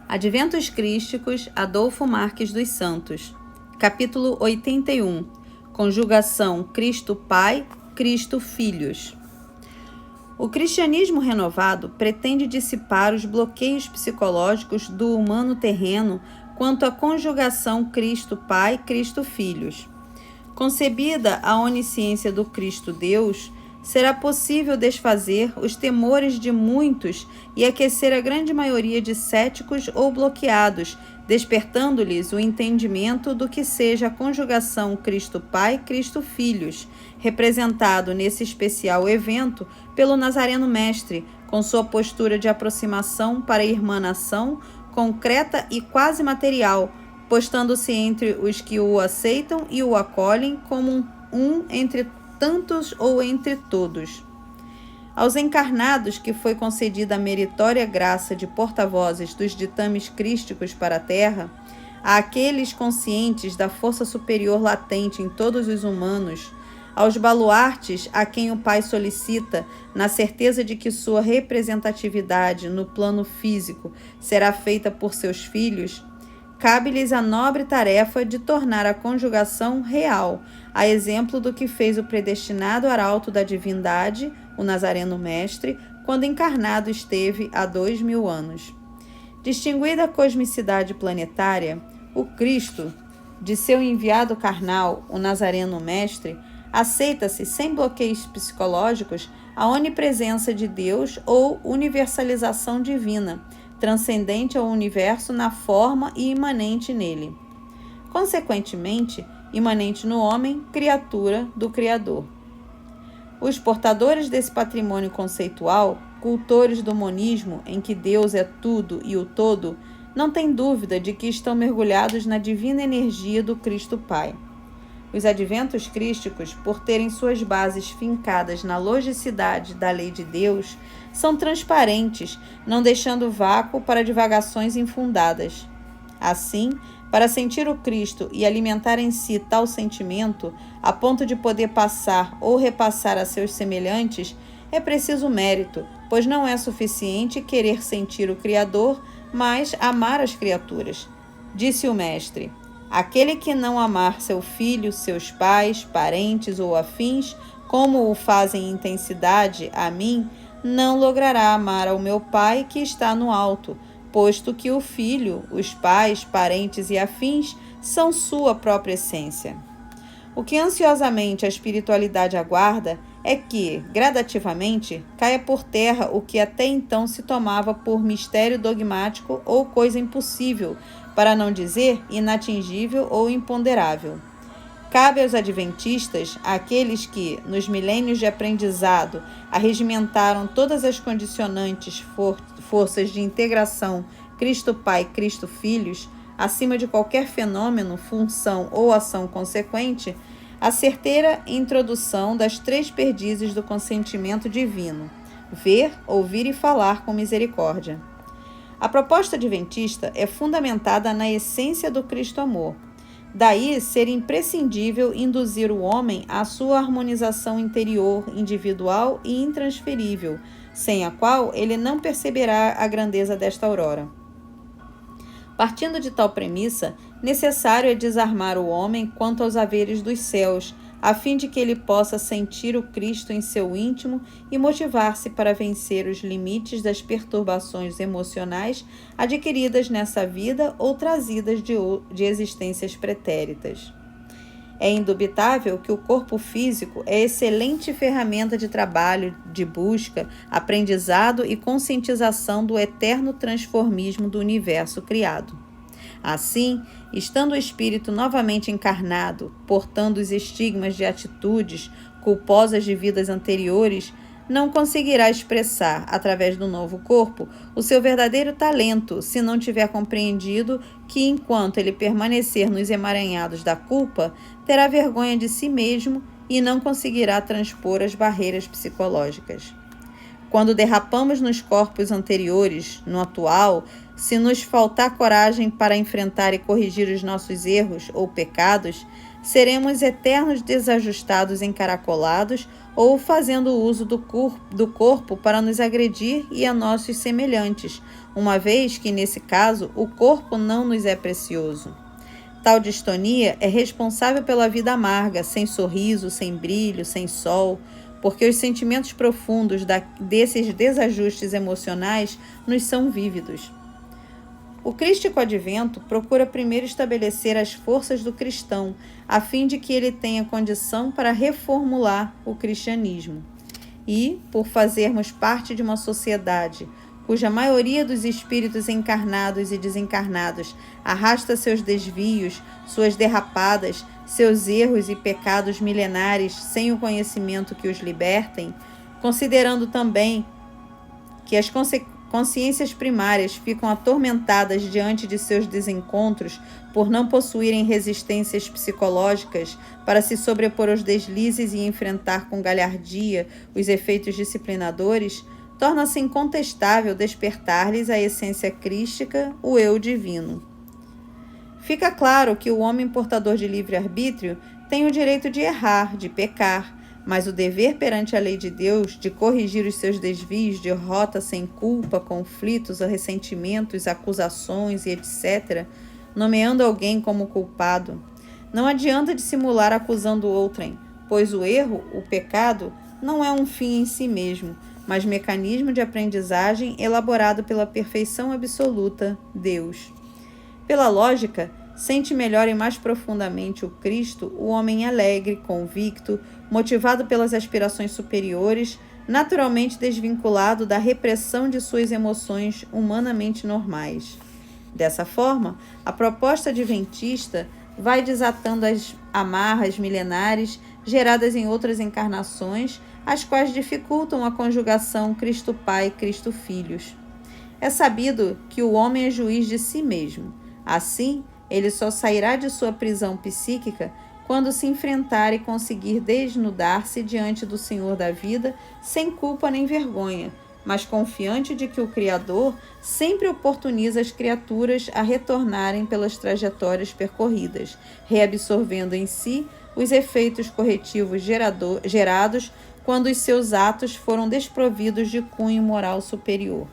Adventos Crísticos, Adolfo Marques dos Santos. Capítulo 81. Conjugação Cristo Pai, Cristo Filhos. O cristianismo renovado pretende dissipar os bloqueios psicológicos do humano terreno quanto à conjugação Cristo Pai, Cristo Filhos. Concebida a onisciência do Cristo Deus, será possível desfazer os temores de muitos e aquecer a grande maioria de céticos ou bloqueados, despertando-lhes o entendimento do que seja a conjugação Cristo Pai, Cristo Filhos, representado nesse especial evento pelo Nazareno Mestre, com sua postura de aproximação para a irmanação concreta e quase material, postando-se entre os que o aceitam e o acolhem como um entre tantos ou entre todos. Aos encarnados que foi concedida a meritória graça de porta-vozes dos ditames crísticos para a terra, àqueles conscientes da força superior latente em todos os humanos, aos baluartes a quem o Pai solicita, na certeza de que sua representatividade no plano físico será feita por seus filhos, cabe-lhes a nobre tarefa de tornar a conjugação real, a exemplo do que fez o predestinado arauto da divindade, o Nazareno Mestre, quando encarnado esteve há 2000 anos. Distinguida a cosmicidade planetária, o Cristo, de seu enviado carnal, o Nazareno Mestre, aceita-se sem bloqueios psicológicos a onipresença de Deus ou universalização divina, transcendente ao universo na forma e imanente nele. Consequentemente, imanente no homem, criatura do Criador. Os portadores desse patrimônio conceitual, cultores do monismo em que Deus é tudo e o todo, não têm dúvida de que estão mergulhados na divina energia do Cristo Pai. Os adventos crísticos, por terem suas bases fincadas na logicidade da lei de Deus, são transparentes, não deixando vácuo para divagações infundadas. Assim, para sentir o Cristo e alimentar em si tal sentimento, a ponto de poder passar ou repassar a seus semelhantes, é preciso mérito, pois não é suficiente querer sentir o Criador, mas amar as criaturas. Disse o Mestre: aquele que não amar seu filho, seus pais, parentes ou afins, como o fazem em intensidade a mim, não logrará amar ao meu Pai que está no alto, posto que o filho, os pais, parentes e afins são sua própria essência. O que ansiosamente a espiritualidade aguarda é que, gradativamente, caia por terra o que até então se tomava por mistério dogmático ou coisa impossível, para não dizer inatingível ou imponderável. Cabe aos adventistas, àqueles que, nos milênios de aprendizado, arregimentaram todas as condicionantes forças de integração Cristo Pai, Cristo Filhos, acima de qualquer fenômeno, função ou ação consequente, a certeira introdução das três perdizes do consentimento divino: ver, ouvir e falar com misericórdia. A proposta adventista é fundamentada na essência do Cristo Amor. Daí ser imprescindível induzir o homem à sua harmonização interior, individual e intransferível, sem a qual ele não perceberá a grandeza desta aurora. Partindo de tal premissa, necessário é desarmar o homem quanto aos haveres dos céus, a fim de que ele possa sentir o Cristo em seu íntimo e motivar-se para vencer os limites das perturbações emocionais adquiridas nessa vida ou trazidas de existências pretéritas. É indubitável que o corpo físico é excelente ferramenta de trabalho, de busca, aprendizado e conscientização do eterno transformismo do universo criado. Assim, estando o espírito novamente encarnado, portando os estigmas de atitudes culposas de vidas anteriores, não conseguirá expressar, através do novo corpo, o seu verdadeiro talento, se não tiver compreendido que, enquanto ele permanecer nos emaranhados da culpa, terá vergonha de si mesmo e não conseguirá transpor as barreiras psicológicas. Quando derrapamos nos corpos anteriores, no atual, se nos faltar coragem para enfrentar e corrigir os nossos erros ou pecados, seremos eternos desajustados encaracolados ou fazendo uso do corpo para nos agredir e a nossos semelhantes, uma vez que, nesse caso, o corpo não nos é precioso. Tal distonia é responsável pela vida amarga, sem sorriso, sem brilho, sem sol, porque os sentimentos profundos desses desajustes emocionais nos são vívidos. O crístico advento procura primeiro estabelecer as forças do cristão, a fim de que ele tenha condição para reformular o cristianismo. E, por fazermos parte de uma sociedade cuja maioria dos espíritos encarnados e desencarnados arrasta seus desvios, suas derrapadas, seus erros e pecados milenares sem o conhecimento que os libertem, considerando também que as consciências primárias ficam atormentadas diante de seus desencontros por não possuírem resistências psicológicas para se sobrepor aos deslizes e enfrentar com galhardia os efeitos disciplinadores, torna-se incontestável despertar-lhes a essência crística, o eu divino. Fica claro que o homem portador de livre-arbítrio tem o direito de errar, de pecar, mas o dever perante a lei de Deus de corrigir os seus desvios de rota sem culpa, conflitos, ressentimentos, acusações e etc., nomeando alguém como culpado. Não adianta dissimular acusando outrem, pois o erro, o pecado, não é um fim em si mesmo, mas mecanismo de aprendizagem elaborado pela perfeição absoluta, Deus. Pela lógica, sente melhor e mais profundamente o Cristo, o homem alegre, convicto, motivado pelas aspirações superiores, naturalmente desvinculado da repressão de suas emoções humanamente normais. Dessa forma, a proposta adventista vai desatando as amarras milenares geradas em outras encarnações, as quais dificultam a conjugação Cristo Pai, Cristo Filhos. É sabido que o homem é juiz de si mesmo. Assim, ele só sairá de sua prisão psíquica quando se enfrentar e conseguir desnudar-se diante do Senhor da vida sem culpa nem vergonha, mas confiante de que o Criador sempre oportuniza as criaturas a retornarem pelas trajetórias percorridas, reabsorvendo em si os efeitos corretivos gerados quando os seus atos foram desprovidos de cunho moral superior.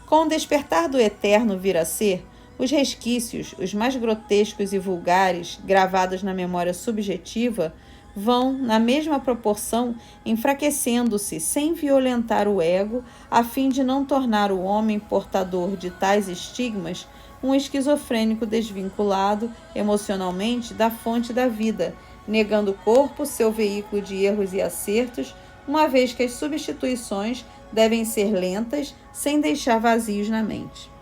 Com o despertar do eterno vir a ser, os resquícios, os mais grotescos e vulgares, gravados na memória subjetiva, vão, na mesma proporção, enfraquecendo-se sem violentar o ego, a fim de não tornar o homem portador de tais estigmas um esquizofrênico desvinculado emocionalmente da fonte da vida, negando o corpo, seu veículo de erros e acertos, uma vez que as substituições devem ser lentas, sem deixar vazios na mente.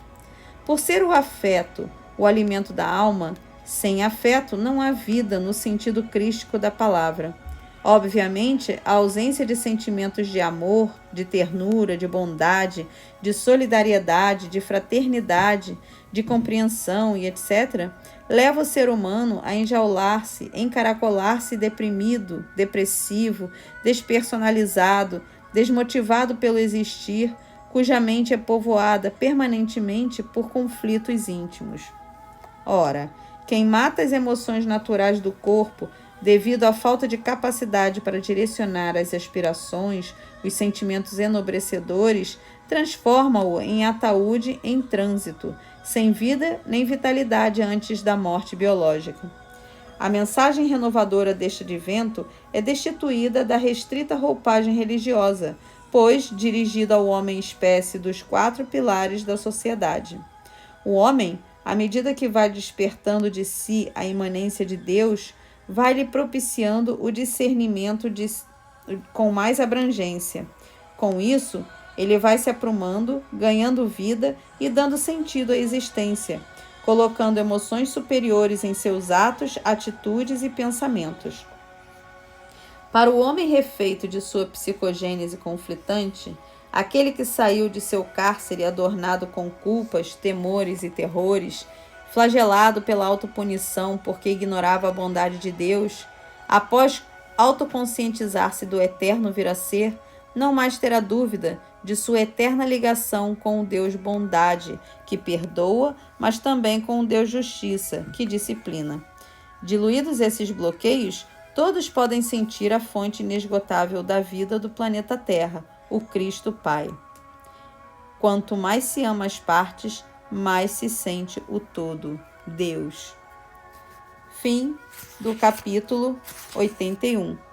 Por ser o afeto o alimento da alma, sem afeto não há vida no sentido crístico da palavra. Obviamente, a ausência de sentimentos de amor, de ternura, de bondade, de solidariedade, de fraternidade, de compreensão e etc., leva o ser humano a enjaular-se, encaracolar-se deprimido, depressivo, despersonalizado, desmotivado pelo existir, cuja mente é povoada permanentemente por conflitos íntimos. Ora, quem mata as emoções naturais do corpo devido à falta de capacidade para direcionar as aspirações, os sentimentos enobrecedores, transforma-o em ataúde em trânsito, sem vida nem vitalidade antes da morte biológica. A mensagem renovadora deste advento é destituída da restrita roupagem religiosa, pois dirigida ao homem espécie dos 4 pilares da sociedade. O homem, à medida que vai despertando de si a imanência de Deus, vai lhe propiciando o discernimento com mais abrangência. Com isso, ele vai se aprumando, ganhando vida e dando sentido à existência, colocando emoções superiores em seus atos, atitudes e pensamentos. Para o homem refeito de sua psicogênese conflitante, aquele que saiu de seu cárcere adornado com culpas, temores e terrores, flagelado pela autopunição porque ignorava a bondade de Deus, após autoconscientizar-se do eterno vir a ser, não mais terá dúvida de sua eterna ligação com o Deus bondade, que perdoa, mas também com o Deus justiça, que disciplina. Diluídos esses bloqueios, todos podem sentir a fonte inesgotável da vida do planeta Terra, o Cristo Pai. Quanto mais se ama as partes, mais se sente o todo, Deus. Fim do capítulo 81.